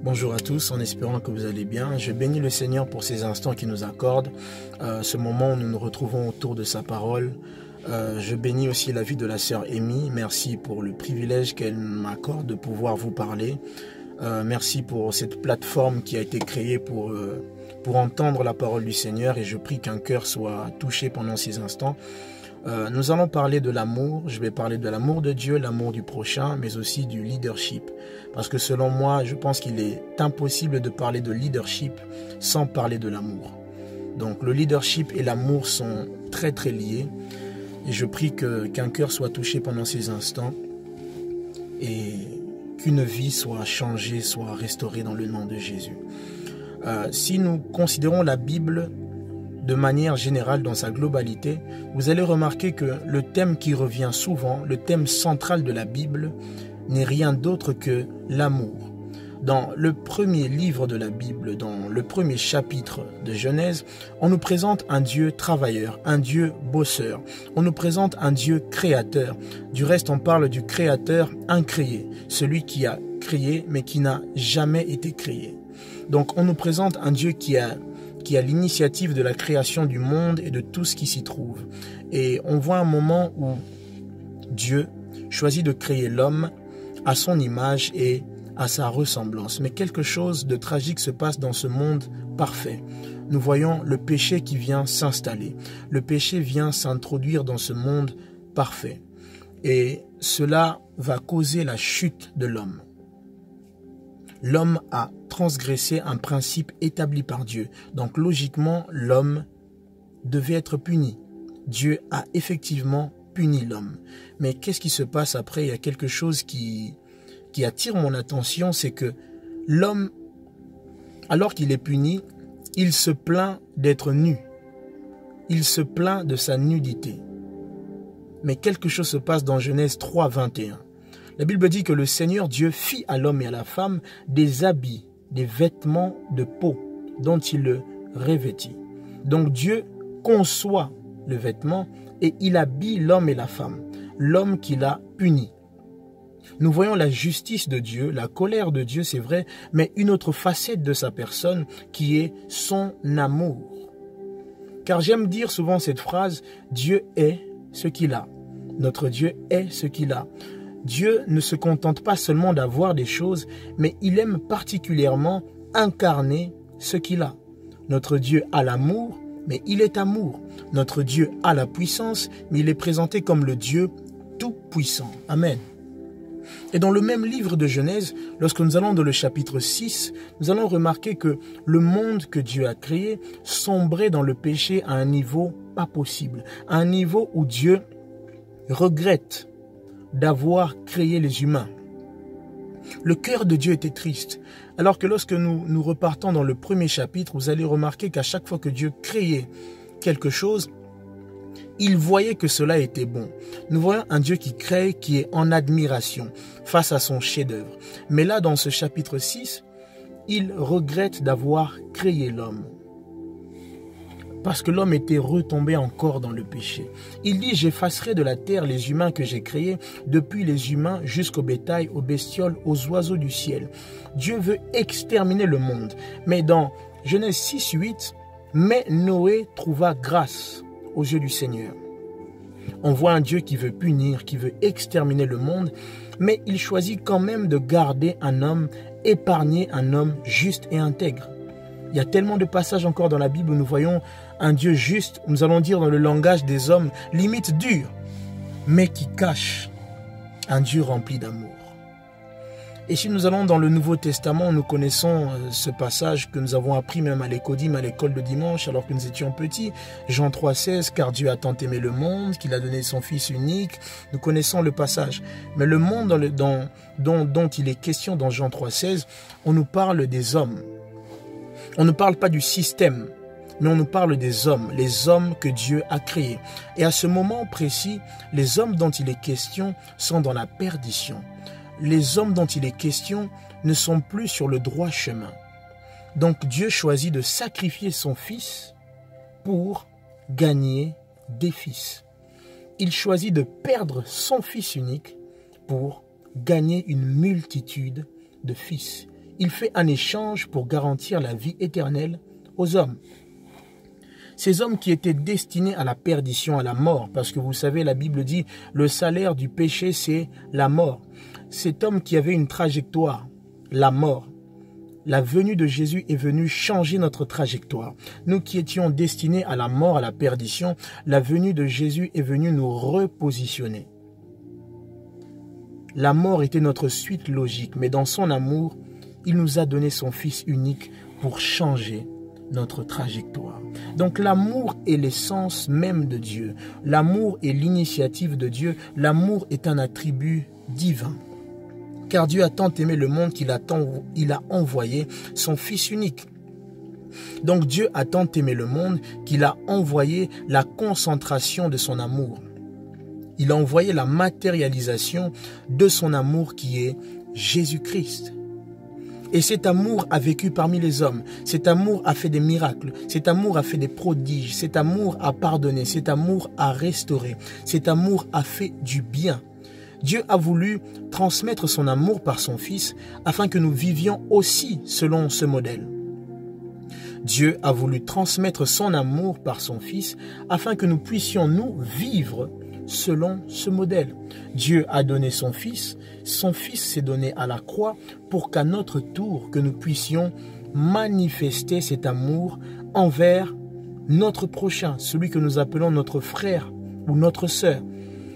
Bonjour à tous, en espérant que vous allez bien. Je bénis le Seigneur pour ces instants qu'il nous accorde, ce moment où nous nous retrouvons autour de sa parole. Je bénis aussi la vie de la sœur Amy. Merci pour le privilège qu'elle m'accorde de pouvoir vous parler. Merci pour cette plateforme qui a été créée pour entendre la parole du Seigneur, et je prie qu'un cœur soit touché pendant ces instants. Nous allons parler de l'amour. Je vais parler de l'amour de Dieu, l'amour du prochain, mais aussi du leadership. Parce que selon moi, je pense qu'il est impossible de parler de leadership sans parler de l'amour. Donc le leadership et l'amour sont très très liés. Et je prie qu'un cœur soit touché pendant ces instants et qu'une vie soit changée, soit restaurée dans le nom de Jésus. Si nous considérons la Bible de manière générale dans sa globalité, vous allez remarquer que le thème qui revient souvent, le thème central de la Bible, n'est rien d'autre que l'amour. Dans le premier livre de la Bible, dans le premier chapitre de Genèse, on nous présente un Dieu travailleur, un Dieu bosseur. On nous présente un Dieu créateur. Du reste, on parle du créateur incréé, celui qui a créé mais qui n'a jamais été créé. Donc on nous présente un Dieu qui a l'initiative de la création du monde et de tout ce qui s'y trouve. Et on voit un moment où Dieu choisit de créer l'homme à son image et à sa ressemblance. Mais quelque chose de tragique se passe dans ce monde parfait. Nous voyons le péché qui vient s'installer. Le péché vient s'introduire dans ce monde parfait. Et cela va causer la chute de l'homme. L'homme a transgressé un principe établi par Dieu. Donc logiquement, l'homme devait être puni. Dieu a effectivement puni l'homme. Mais qu'est-ce qui se passe après? Il y a quelque chose qui attire mon attention, c'est que l'homme, alors qu'il est puni, il se plaint d'être nu. Il se plaint de sa nudité. Mais quelque chose se passe dans Genèse 3, 21. La Bible dit que le Seigneur Dieu fit à l'homme et à la femme des habits, des vêtements de peau dont il le revêtit. Donc Dieu conçoit le vêtement et il habille l'homme et la femme, l'homme qu'il a puni. Nous voyons la justice de Dieu, la colère de Dieu, c'est vrai, mais une autre facette de sa personne qui est son amour. Car j'aime dire souvent cette phrase, Dieu est ce qu'il a. Notre Dieu est ce qu'il a. Dieu ne se contente pas seulement d'avoir des choses, mais il aime particulièrement incarner ce qu'il a. Notre Dieu a l'amour, mais il est amour. Notre Dieu a la puissance, mais il est présenté comme le Dieu tout-puissant. Amen. Et dans le même livre de Genèse, lorsque nous allons dans le chapitre 6, nous allons remarquer que le monde que Dieu a créé sombrait dans le péché à un niveau pas possible, à un niveau où Dieu regrette d'avoir créé les humains. Le cœur de Dieu était triste. Alors que lorsque nous repartons dans le premier chapitre, vous allez remarquer qu'à chaque fois que Dieu créait quelque chose, il voyait que cela était bon. Nous voyons un Dieu qui crée, qui est en admiration face à son chef-d'œuvre. Mais là, dans ce chapitre 6, il regrette d'avoir créé l'homme. Parce que l'homme était retombé encore dans le péché. Il dit, j'effacerai de la terre les humains que j'ai créés, depuis les humains jusqu'au bétail, aux bestioles, aux oiseaux du ciel. Dieu veut exterminer le monde. Mais dans Genèse 6, 8, mais Noé trouva grâce aux yeux du Seigneur. On voit un Dieu qui veut punir, qui veut exterminer le monde, mais il choisit quand même de garder un homme, épargner un homme juste et intègre. Il y a tellement de passages encore dans la Bible où nous voyons un Dieu juste, nous allons dire dans le langage des hommes, limite dur, mais qui cache un Dieu rempli d'amour. Et si nous allons dans le Nouveau Testament, nous connaissons ce passage que nous avons appris même à l'écodime, à l'école de dimanche, alors que nous étions petits. Jean 3,16, car Dieu a tant aimé le monde, qu'il a donné son Fils unique. Nous connaissons le passage. Mais le monde dont il est question dans Jean 3,16, on nous parle des hommes. On ne parle pas du système, mais on nous parle des hommes, les hommes que Dieu a créés. Et à ce moment précis, les hommes dont il est question sont dans la perdition. Les hommes dont il est question ne sont plus sur le droit chemin. Donc Dieu choisit de sacrifier son Fils pour gagner des fils. Il choisit de perdre son Fils unique pour gagner une multitude de fils. il fait un échange pour garantir la vie éternelle aux hommes. Ces hommes qui étaient destinés à la perdition, à la mort, parce que vous savez, la Bible dit, le salaire du péché, c'est la mort. Cet homme qui avait une trajectoire, la mort, la venue de Jésus est venue changer notre trajectoire. Nous qui étions destinés à la mort, à la perdition, la venue de Jésus est venue nous repositionner. La mort était notre suite logique, mais dans son amour, il nous a donné son Fils unique pour changer notre trajectoire. Donc l'amour est l'essence même de Dieu. L'amour est l'initiative de Dieu. L'amour est un attribut divin. Car Dieu a tant aimé le monde qu'il a envoyé son Fils unique. Donc Dieu a tant aimé le monde qu'il a envoyé la concentration de son amour. Il a envoyé la matérialisation de son amour qui est Jésus-Christ. Et cet amour a vécu parmi les hommes. Cet amour a fait des miracles. Cet amour a fait des prodiges. Cet amour a pardonné. Cet amour a restauré. Cet amour a fait du bien. Dieu a voulu transmettre son amour par son Fils afin que nous vivions aussi selon ce modèle. Dieu a voulu transmettre son amour par son Fils afin que nous puissions nous vivre selon ce modèle. Dieu a donné son Fils s'est donné à la croix pour qu'à notre tour, que nous puissions manifester cet amour envers notre prochain, celui que nous appelons notre frère ou notre sœur.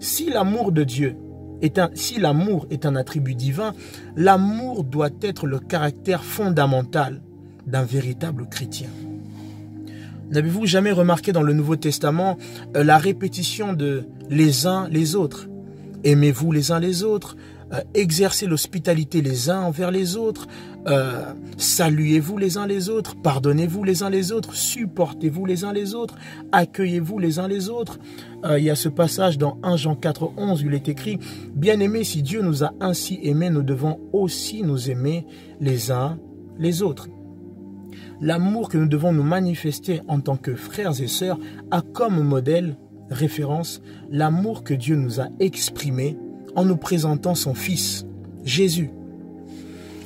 Si l'amour de Dieu si l'amour est un attribut divin, l'amour doit être le caractère fondamental d'un véritable chrétien. N'avez-vous jamais remarqué dans le Nouveau Testament la répétition de les uns les autres? Aimez-vous les uns les autres, exercez l'hospitalité les uns envers les autres, saluez-vous les uns les autres, pardonnez-vous les uns les autres, supportez-vous les uns les autres, accueillez-vous les uns les autres. Il y a ce passage dans 1 Jean 4,11 où il est écrit « Bien-aimés, si Dieu nous a ainsi aimés, nous devons aussi nous aimer les uns les autres. » L'amour que nous devons nous manifester en tant que frères et sœurs a comme modèle, référence, l'amour que Dieu nous a exprimé en nous présentant son Fils, Jésus.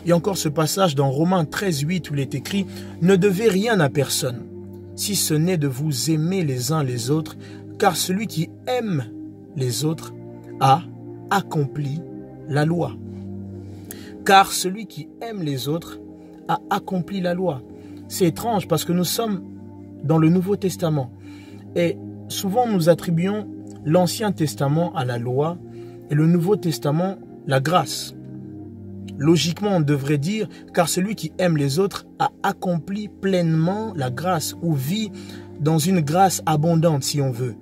Il y a encore ce passage dans Romains 13,8 où il est écrit « Ne devez rien à personne, si ce n'est de vous aimer les uns les autres, car celui qui aime les autres a accompli la loi. » Car celui qui aime les autres a accompli la loi. C'est étrange parce que nous sommes dans le Nouveau Testament et souvent nous attribuons l'Ancien Testament à la loi et le Nouveau Testament la grâce. Logiquement, on devrait dire « car celui qui aime les autres a accompli pleinement la grâce » ou vit dans une grâce abondante si on veut.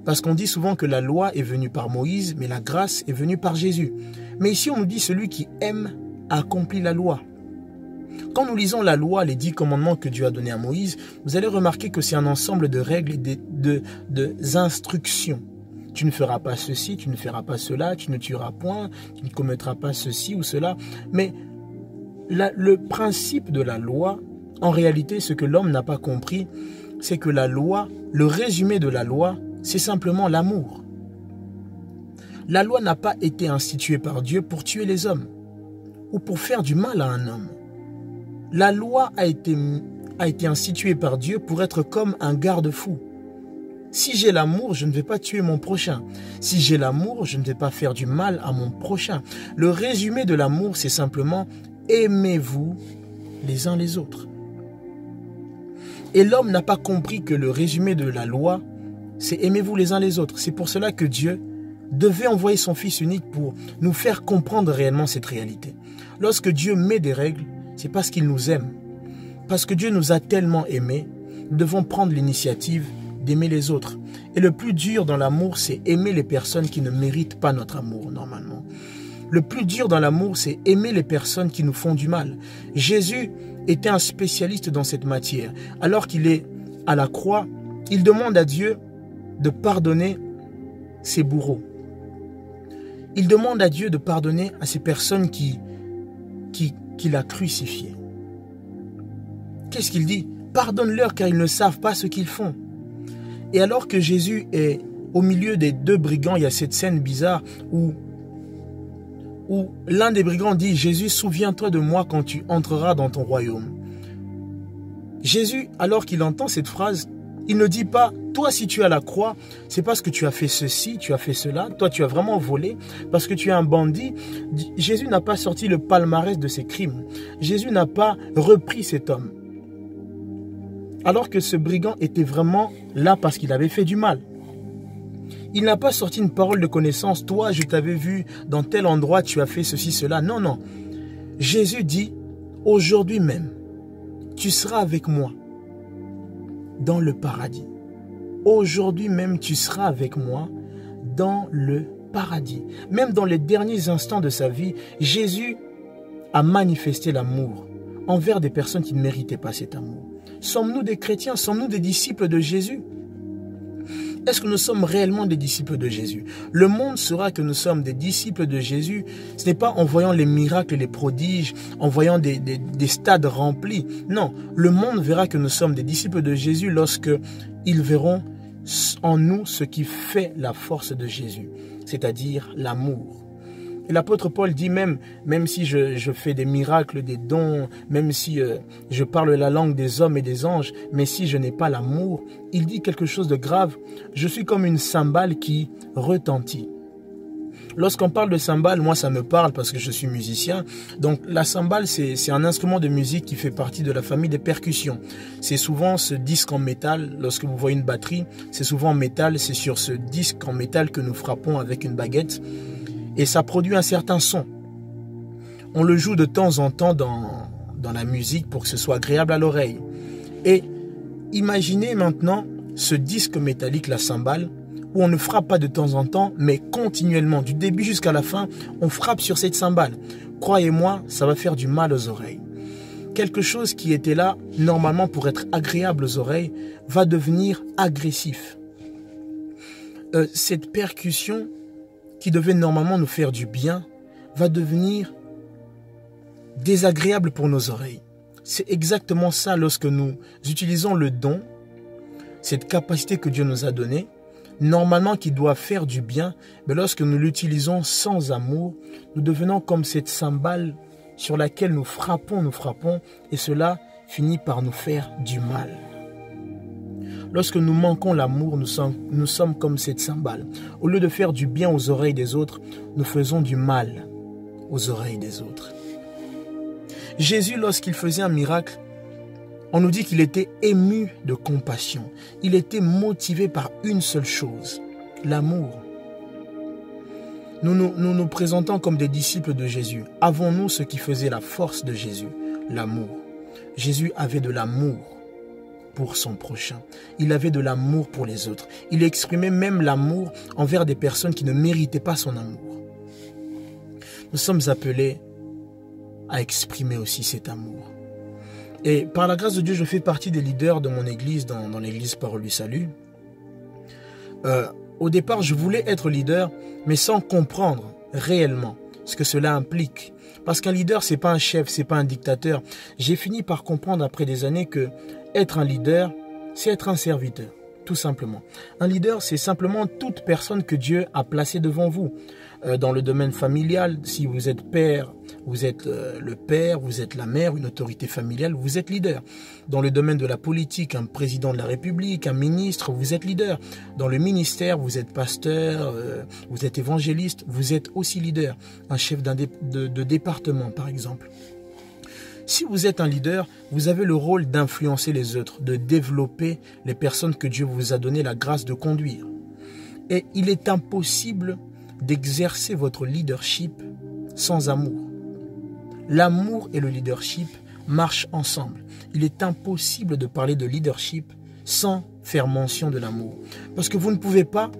Parce qu'on dit souvent que la loi est venue par Moïse, mais la grâce est venue par Jésus. Mais ici, on nous dit « celui qui aime a accompli la loi ». Quand nous lisons la loi, les 10 commandements que Dieu a donnés à Moïse, vous allez remarquer que c'est un ensemble de règles et d'instructions. Tu ne feras pas ceci, tu ne feras pas cela, tu ne tueras point, tu ne commettras pas ceci ou cela. Mais le principe de la loi, en réalité, ce que l'homme n'a pas compris, c'est que la loi, le résumé de la loi, c'est simplement l'amour. La loi n'a pas été instituée par Dieu pour tuer les hommes ou pour faire du mal à un homme. La loi a été instituée par Dieu pour être comme un garde-fou. Si j'ai l'amour, je ne vais pas tuer mon prochain. Si j'ai l'amour, je ne vais pas faire du mal à mon prochain. Le résumé de l'amour, c'est simplement aimez-vous les uns les autres. Et l'homme n'a pas compris que le résumé de la loi, c'est aimez-vous les uns les autres. C'est pour cela que Dieu devait envoyer son Fils unique pour nous faire comprendre réellement cette réalité. Lorsque Dieu met des règles, c'est parce qu'il nous aime. Parce que Dieu nous a tellement aimés, nous devons prendre l'initiative d'aimer les autres. Et le plus dur dans l'amour, c'est aimer les personnes qui ne méritent pas notre amour, normalement. Le plus dur dans l'amour, c'est aimer les personnes qui nous font du mal. Jésus était un spécialiste dans cette matière. Alors qu'il est à la croix, il demande à Dieu de pardonner ses bourreaux. Il demande à Dieu de pardonner à ces personnes qu'il a crucifiées. Qu'est-ce qu'il dit? Pardonne-leur car ils ne savent pas ce qu'ils font. Et alors que Jésus est au milieu des 2 brigands, il y a cette scène bizarre où où l'un des brigands dit « Jésus, souviens-toi de moi quand tu entreras dans ton royaume ». Jésus, alors qu'il entend cette phrase, il ne dit pas « Toi, si tu es à la croix, c'est parce que tu as fait ceci, tu as fait cela, toi, tu as vraiment volé, parce que tu es un bandit. » Jésus n'a pas sorti le palmarès de ses crimes. Jésus n'a pas repris cet homme. Alors que ce brigand était vraiment là parce qu'il avait fait du mal. Il n'a pas sorti une parole de connaissance. « Toi, je t'avais vu dans tel endroit, tu as fait ceci, cela. » Non, non. Jésus dit « Aujourd'hui même, tu seras avec moi dans le paradis. Aujourd'hui même, tu seras avec moi dans le paradis. » Même dans les derniers instants de sa vie, Jésus a manifesté l'amour envers des personnes qui ne méritaient pas cet amour. Sommes-nous des chrétiens? Sommes-nous des disciples de Jésus? Est-ce que nous sommes réellement des disciples de Jésus? Le monde saura que nous sommes des disciples de Jésus. Ce n'est pas en voyant les miracles et les prodiges, en voyant des stades remplis. Non, le monde verra que nous sommes des disciples de Jésus lorsque ils verront en nous ce qui fait la force de Jésus, c'est-à-dire l'amour. Et l'apôtre Paul dit même si je fais des miracles, des dons, même si je parle la langue des hommes et des anges, mais si je n'ai pas l'amour, il dit quelque chose de grave. Je suis comme une cymbale qui retentit. Lorsqu'on parle de cymbale, moi ça me parle parce que je suis musicien. Donc la cymbale, c'est un instrument de musique qui fait partie de la famille des percussions. C'est souvent ce disque en métal. Lorsque vous voyez une batterie, c'est souvent en métal. C'est sur ce disque en métal que nous frappons avec une baguette. Et ça produit un certain son. On le joue de temps en temps dans la musique pour que ce soit agréable à l'oreille. Et imaginez maintenant ce disque métallique, la cymbale, où on ne frappe pas de temps en temps, mais continuellement, du début jusqu'à la fin, on frappe sur cette cymbale. Croyez-moi, ça va faire du mal aux oreilles. Quelque chose qui était là, normalement pour être agréable aux oreilles, va devenir agressif. Cette percussion qui devait normalement nous faire du bien, va devenir désagréable pour nos oreilles. C'est exactement ça lorsque nous utilisons le don, cette capacité que Dieu nous a donnée, normalement qui doit faire du bien, mais lorsque nous l'utilisons sans amour, nous devenons comme cette cymbale sur laquelle nous frappons, et cela finit par nous faire du mal. Lorsque nous manquons l'amour, nous sommes comme cette cymbale. Au lieu de faire du bien aux oreilles des autres, nous faisons du mal aux oreilles des autres. Jésus, lorsqu'il faisait un miracle, on nous dit qu'il était ému de compassion. Il était motivé par une seule chose, l'amour. Nous nous présentons comme des disciples de Jésus. Avons-nous ce qui faisait la force de Jésus? L'amour. Jésus avait de l'amour pour son prochain. Il avait de l'amour pour les autres. Il exprimait même l'amour envers des personnes qui ne méritaient pas son amour. Nous sommes appelés à exprimer aussi cet amour. Et par la grâce de Dieu, je fais partie des leaders de mon église, dans l'église Parole du Salut. Au départ, je voulais être leader, mais sans comprendre réellement ce que cela implique. Parce qu'un leader, c'est pas un chef, c'est pas un dictateur. J'ai fini par comprendre après des années que être un leader, c'est être un serviteur, tout simplement. Un leader, c'est simplement toute personne que Dieu a placée devant vous. Dans le domaine familial, si vous êtes père, vous êtes le père, vous êtes la mère, une autorité familiale, vous êtes leader. Dans le domaine de la politique, un président de la République, un ministre, vous êtes leader. Dans le ministère, vous êtes pasteur, vous êtes évangéliste, vous êtes aussi leader. Un chef de département, par exemple. Si vous êtes un leader, vous avez le rôle d'influencer les autres, de développer les personnes que Dieu vous a donné la grâce de conduire. Et il est impossible d'exercer votre leadership sans amour. L'amour et le leadership marchent ensemble. Il est impossible de parler de leadership sans faire mention de l'amour. Parce que vous ne pouvez pas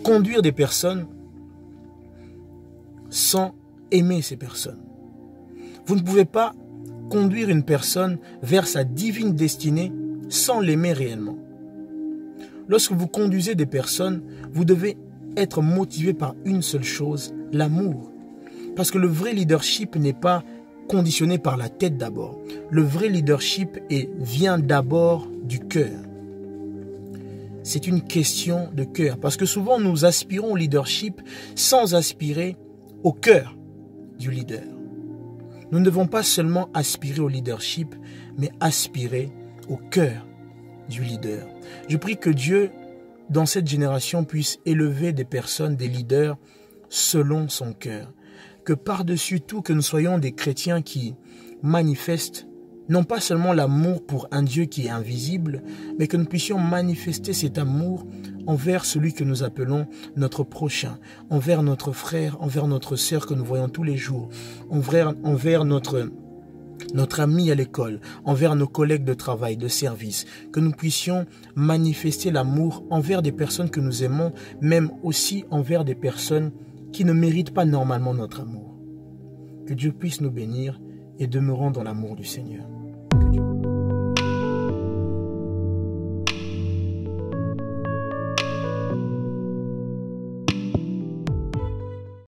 conduire des personnes sans aimer ces personnes. Vous ne pouvez pas conduire une personne vers sa divine destinée sans l'aimer réellement. Lorsque vous conduisez des personnes, vous devez être motivé par une seule chose, l'amour. Parce que le vrai leadership n'est pas conditionné par la tête d'abord. Le vrai leadership vient d'abord du cœur. C'est une question de cœur. Parce que souvent nous aspirons au leadership sans aspirer au cœur du leader. Nous ne devons pas seulement aspirer au leadership, mais aspirer au cœur du leader. Je prie que Dieu, dans cette génération, puisse élever des personnes, des leaders, selon son cœur. Que par-dessus tout, que nous soyons des chrétiens qui manifestent non pas seulement l'amour pour un Dieu qui est invisible, mais que nous puissions manifester cet amour envers celui que nous appelons notre prochain, envers notre frère, envers notre sœur que nous voyons tous les jours, envers notre ami à l'école, envers nos collègues de travail, de service, que nous puissions manifester l'amour envers des personnes que nous aimons, même aussi envers des personnes qui ne méritent pas normalement notre amour. Que Dieu puisse nous bénir et demeurons dans l'amour du Seigneur.